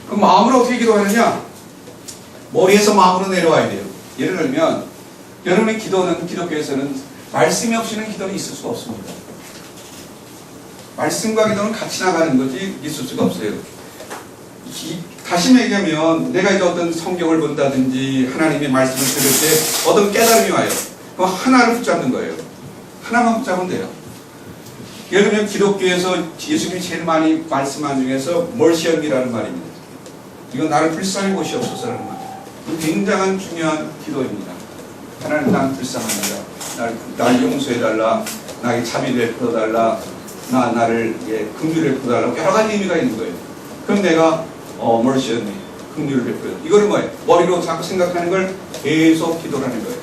그럼 마음으로 어떻게 기도하느냐? 머리에서 마음으로 내려와야 돼요. 예를 들면 여러분의 기도는 기독교에서는 말씀이 없이는 기도는 있을 수가 없습니다. 말씀과 기도는 같이 나가는 거지 있을 수가 없어요. 다시 얘기하면 내가 이제 어떤 성경을 본다든지 하나님의 말씀을 들을 때 어떤 깨달음이 와요. 그럼 하나를 붙잡는 거예요. 하나만 붙잡으면 돼요. 예를 들면 기독교에서 예수님이 제일 많이 말씀한 중에서 멀시언이라는 말입니다. 이건 나를 불쌍히 보시옵소서라는 말이에요. 굉장한 중요한 기도입니다. 하나님 나는 불쌍합니다. 나를 용서해달라. 나에게 자비를 베풀어달라. 나를 긍휼을 베풀어달라. 여러 가지 의미가 있는 거예요. 그럼 내가 멀시언이 긍휼을 베풀어. 이거는 뭐예요? 머리로 자꾸 생각하는 걸 계속 기도를 하는 거예요.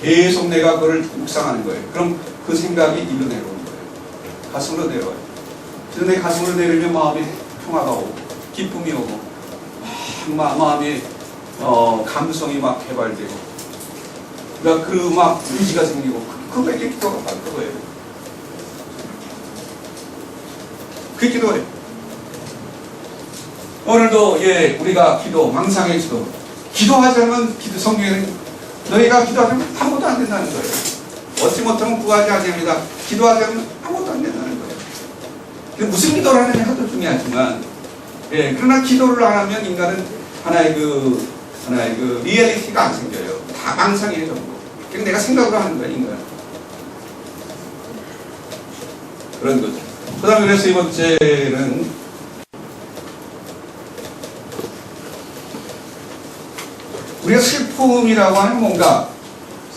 계속 내가 그걸 묵상하는 거예요. 그럼 그 생각이 일로 내려오는 거예요. 가슴으로 내려와요. 그래서 내 가슴으로 내리면 마음이 평화가 오고 기쁨이 오고 마음이 감성이 막 개발되고 그러니까 그 막 의지가 생기고 그게 기도가 바로 그거예요. 그게 기도예요. 오늘도 우리가 기도, 망상의 기도 기도하자면 성경에는 너희가 기도하자면 아무것도 안 된다는 거예요. 얻지 못하면 구하지 아니합니다. 기도하자면 아무것도 안 된다는 거예요. 근데 무슨 기도를 하느냐가 더 중요하지만 그러나 기도를 안 하면 인간은 하나의 그 리얼리티가 안 생겨요. 다 망상이에요 전부. 그냥 내가 생각으로 하는 거야 인간. 그런 거죠. 그 다음에 그래서 이 번째는 우리가 슬픔이라고 하는 뭔가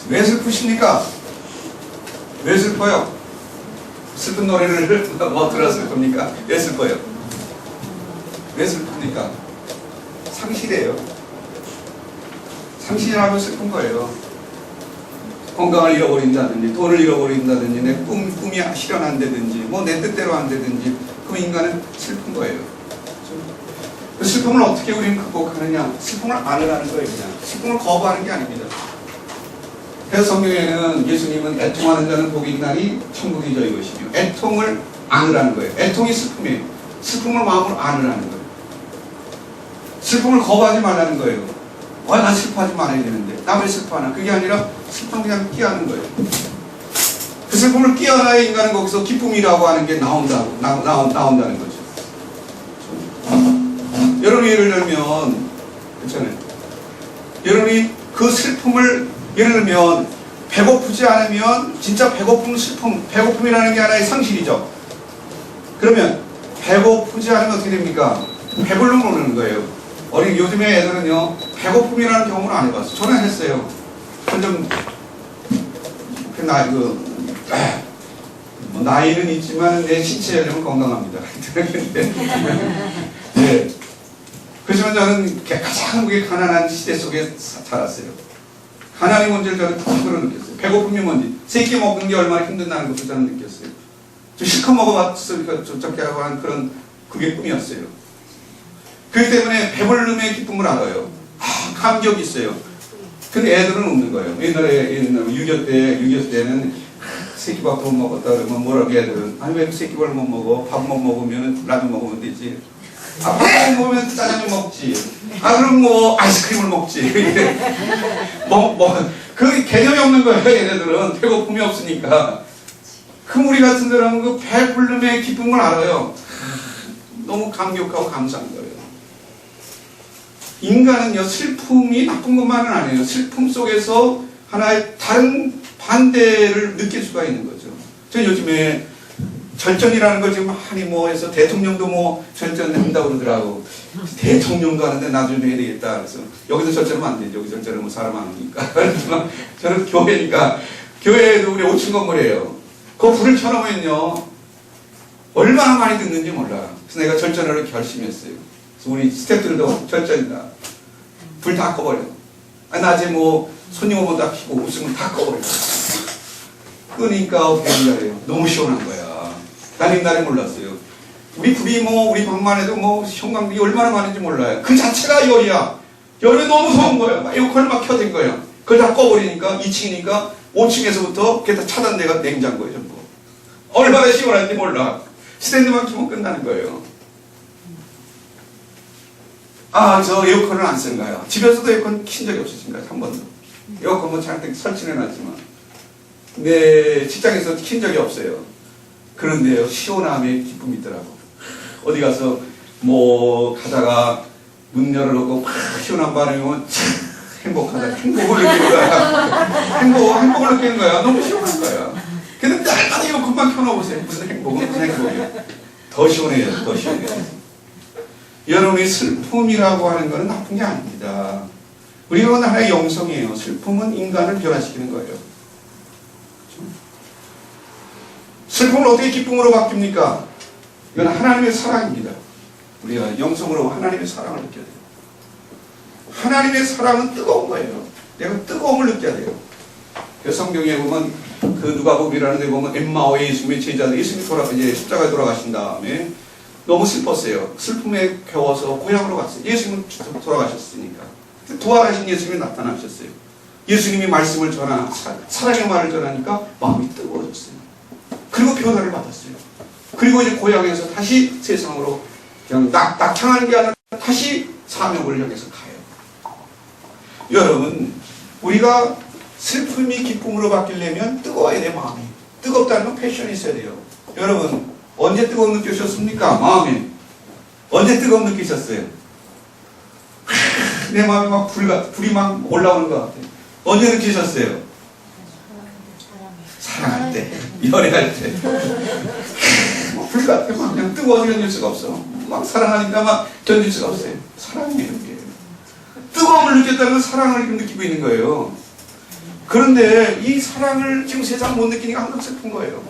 왜 슬프십니까? 왜 슬퍼요? 슬픈 노래를 뭐 들었을 겁니까? 왜 슬퍼요? 왜 슬픕니까? 상실이에요. 상실하면 슬픈 거예요. 건강을 잃어버린다든지 돈을 잃어버린다든지 내 꿈이 실현 안 되든지 뭐 내 뜻대로 안 되든지 그럼 인간은 슬픈 거예요. 그 슬픔을 어떻게 우리는 극복하느냐? 슬픔을 안으라는 거예요. 그냥 슬픔을 거부하는 게 아닙니다. 그래서 성경에는 예수님은 애통하는 자는 복이 있나니 천국이 저희 것이며 애통을 안으라는 거예요. 애통이 슬픔이에요. 슬픔을 마음으로 안으라는 거예요. 슬픔을 거부하지 말라는 거예요. 난 슬퍼하지 말아야 되는데 나 왜 슬퍼하나? 그게 아니라 슬픔을 그냥 끼어하는 거예요. 그 슬픔을 끼어나야 인간은 거기서 기쁨이라고 하는 게 나온다는 거죠. 여러분 예를 들면 괜찮아요. 여러분이 그 슬픔을 예를 들면 배고프지 않으면 진짜 배고픔은 슬픔, 배고픔이라는 게 하나의 상실이죠. 그러면 배고프지 않으면 어떻게 됩니까? 배불러 오는 거예요. 요즘에 애들은요 배고픔이라는 경험을 안 해봤어. 저는 했어요. 좀 나이는 있지만 내 신체 연령은 건강합니다. 네. 그렇지만 저는 가장 한국의 가난한 시대 속에 자랐어요. 가난이 뭔지를 저는 그대로 느꼈어요. 배고픔이 뭔지, 세끼 먹는 게 얼마나 힘든다는 것을 저는 느꼈어요. 좀 실컷 먹어봤으니까 좀 적게 하고 하는 그게 꿈이었어요. 그렇기 때문에 배불름의 기쁨을 알아요. 감격이 있어요. 근데 애들은 없는 거예요. 옛날에 6.25 때는 새끼밥도 못 먹었다 그러면 뭐라고 애들은 아니 왜 새끼밥을 못 먹어? 밥 못 먹으면 라면 먹으면 되지. 밥 못 먹으면 짜장면 먹지. 그럼 뭐 아이스크림을 먹지. 그 개념이 없는 거예요. 얘네들은 배고픔이 없으니까. 그럼 우리 같은 사람은 그 배불름의 기쁨을 알아요. 너무 감격하고 감사한 거예요. 인간은요 슬픔이 나쁜 것만은 아니에요. 슬픔 속에서 하나의 다른 반대를 느낄 수가 있는 거죠. 저 요즘에 절전이라는 걸 지금 많이 해서 대통령도 절전한다고 그러더라고. 대통령도 하는데 나도 좀 해야 되겠다. 그래서 여기서 절전하면 안 되죠. 여기 절전하면 사람 안 오니까. 그렇지만 저는 교회니까 교회에도 우리 5층 건물이에요. 그 불을 켜놓으면요 얼마나 많이 듣는지 몰라. 그래서 내가 절전을 결심했어요. 그래서 우리 스태프들도 절전이다. 불 다 꺼버려. 낮에 손님 오면 다 켜고 웃으면 다 꺼버려. 끄니까 어떻게 된다래요. 너무 시원한 거야. 난 옛날에 몰랐어요. 우리 불이 우리 방만 해도 형광등이 얼마나 많은지 몰라요. 그 자체가 열이야. 열이 너무 무서운 거야. 에어컨을 막 켜진 거야. 그걸 다 꺼버리니까 2층이니까 5층에서부터 그게 다 차단돼가 냉장고예요 전부. 얼마나 시원한지 몰라. 스탠드만 키면 끝나는 거예요. 저 에어컨을 안 쓴 거야. 집에서도 에어컨 킨 적이 없으신가요? 한 번도. 에어컨 뭐 잔뜩 설치해 놨지만. 내 직장에서 킨 적이 없어요. 그런데요, 시원함에 기쁨이 있더라고. 어디 가서 뭐 가다가 문 열어놓고 막 시원한 바람이 오면 참 행복하다. 행복을 느끼는 거야. 행복을 느끼는 거야. 너무 시원한 거야. 근데 날마다 에어컨만 켜놓으세요. 무슨 행복이에요. 더 시원해요. 더 시원해요. 여러분의 슬픔이라고 하는 것은 나쁜 게 아닙니다. 우리가 하나의 영성이에요. 슬픔은 인간을 변화시키는 거예요. 슬픔을 어떻게 기쁨으로 바뀝니까? 이건 하나님의 사랑입니다. 우리가 영성으로 하나님의 사랑을 느껴야 돼요. 하나님의 사랑은 뜨거운 거예요. 내가 뜨거움을 느껴야 돼요. 성경에 보면 그 누가복음이라는 데 보면 엠마오의 예수님의 제자들, 예수님이 이제 십자가에 돌아가신 다음에 너무 슬펐어요. 슬픔에 겨워서 고향으로 갔어요. 예수님은 돌아가셨으니까. 부활하신 예수님이 나타나셨어요. 예수님이 말씀을 사랑의 말을 전하니까 마음이 뜨거워졌어요. 그리고 변화를 받았어요. 그리고 이제 고향에서 다시 세상으로 그냥 낙향하는 게 아니라 다시 사명을 향해서 가요. 여러분, 우리가 슬픔이 기쁨으로 바뀌려면 뜨거워야 돼, 마음이. 뜨겁다는 건 패션이 있어야 돼요. 여러분, 언제 뜨거움 느끼셨습니까? 마음에. 언제 뜨거움 느끼셨어요? 내 마음에 막 불이 막 올라오는 것 같아요. 언제 느끼셨어요? 사랑할 때, 연애할 때. 불 같아. 막 그냥 뜨거워서 견딜 수가 없어. 막 사랑하니까 막 견딜 수가 없어요. 사랑이에요, 이게. 뜨거움을 느꼈다는 건 사랑을 느끼고 있는 거예요. 그런데 이 사랑을 지금 세상 못 느끼니까 항상 슬픈 거예요.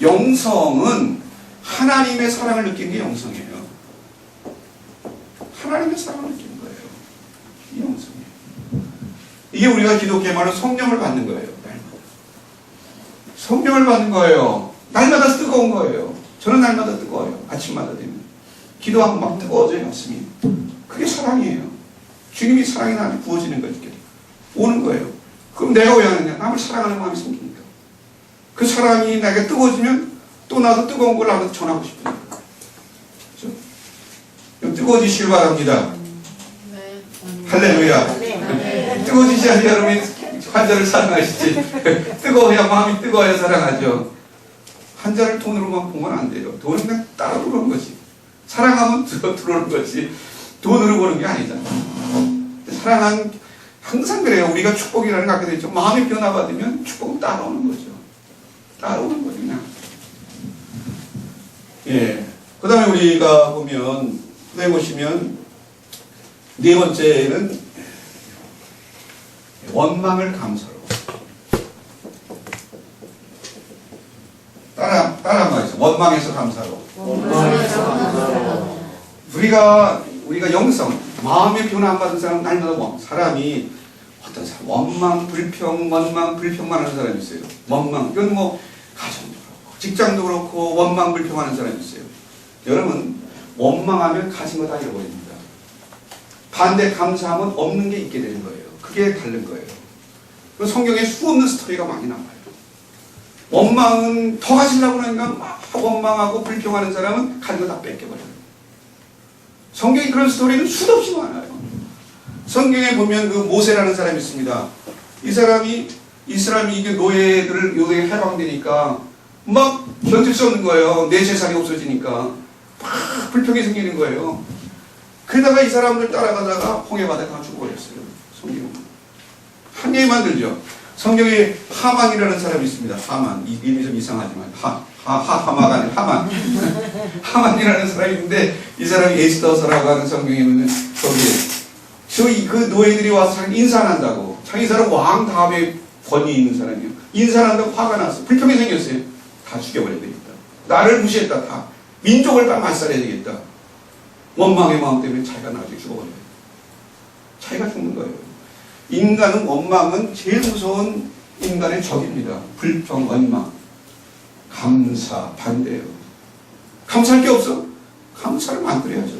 영성은 하나님의 사랑을 느끼는 게 영성이에요. 하나님의 사랑을 느끼는 거예요. 이 영성이에요. 이게 우리가 기독교의 말로 성령을 받는 거예요. 날마다. 성령을 받는 거예요. 날마다 뜨거운 거예요. 저는 날마다 뜨거워요. 아침마다 되면. 기도하고 막 뜨거워져요, 가슴이. 그게 사랑이에요. 주님이 사랑이 나한테 부어지는 거니까. 오는 거예요. 그럼 내가 왜 하느냐? 남을 사랑하는 마음이 생기니까. 그 사랑이 내가 뜨거워지면 또 나도 뜨거운 걸 남한테 전하고 싶으니까. 그렇죠? 뜨거워지시길 바랍니다. 네. 할렐루야. 네. 뜨거워지셔야 여러분이 환자를 사랑하시지. 뜨거워야 마음이 뜨거워야 사랑하죠. 환자를 돈으로만 보면 안 돼요. 돈은 그냥 따라 들어오는 거지. 사랑하면 들어오는 거지. 돈으로 보는 게 아니잖아. 사랑한 항상 그래요. 우리가 축복이라는 걸 갖게 되죠. 마음이 변화받으면 축복은 따라오는 거죠. 따라오는 거죠, 그냥. 예. 그 다음에 우리가 보면, 네 보시면, 네 번째는 원망을 감사로. 따라 한번 하겠습니다. 원망에서 감사로. 우리가 영성, 마음의 변화 안 받은 사람, 날마다 사람이 어떤 사람, 원망, 불평만 하는 사람이 있어요. 원망, 이건 뭐, 가정도 그렇고, 직장도 그렇고, 원망, 불평하는 사람이 있어요. 여러분, 원망하면 가진 거 다 잃어버립니다. 반대 감사하면 없는 게 있게 되는 거예요. 그게 다른 거예요. 성경에 수없는 스토리가 많이 나와요. 원망은 더 가지려고 하니까 막 원망하고 불평하는 사람은 가진 거 다 뺏겨버려요. 성경에 그런 스토리는 수도 없이 많아요. 성경에 보면 그 모세라는 사람이 있습니다. 이 사람이 이게 노예에 해방되니까 막 견딜 수 없는 거예요. 내 재산이 없어지니까 막 불평이 생기는 거예요. 그러다가 이 사람들 따라가다가 홍해바다에 다 죽어버렸어요. 성경은 한 개만 만들죠. 성경에 하만이라는 사람이 있습니다. 하만. 이름이 좀 이상하지만 하마가 아니라 하만. 하만이라는 사람이 있는데 이 사람이 에스더서라고 하는 성경에 보면 거기에 그 노예들이 와서 인사한다고. 자기 사람 왕 다음에 권위 있는 사람이에요. 인사한다고 화가 났어. 불평이 생겼어요. 다 죽여버려야 되겠다. 나를 무시했다. 다. 민족을 다 말살해야 되겠다. 원망의 마음 때문에 자기가 나중에 죽어버려요. 자기가 죽는 거예요. 인간은 원망은 제일 무서운 인간의 적입니다. 불평, 원망. 감사, 반대예요. 감사할 게 없어? 감사를 만들어야죠.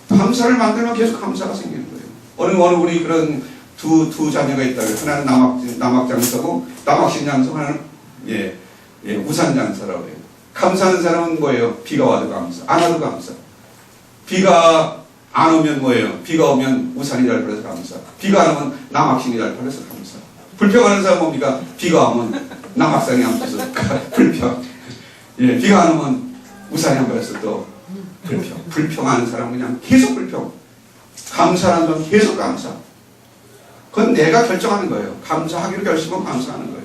감사를 만들면 계속 감사가 생기는 거예요. 어느 우리 그런 두 자녀가 있다고요. 하나는 남학장사고, 남학신 장사, 하나는 우산 장사라고 해요. 감사하는 사람은 뭐예요? 비가 와도 감사, 안 와도 감사. 비가 안 오면 뭐예요? 비가 오면 우산이 잘 풀려서 감사. 비가 안 오면 남학생이 잘 풀려서 감사. 불평하는 사람 뭡니까? 비가 오면 남학생이 안 풀려서 불평. 예, 비가 안 오면 우산이 안 풀려서 또 불평. 불평하는 사람은 그냥 계속 불평. 감사하는 건 계속 감사. 그건 내가 결정하는 거예요. 감사하기로 결심하면 감사하는 거예요.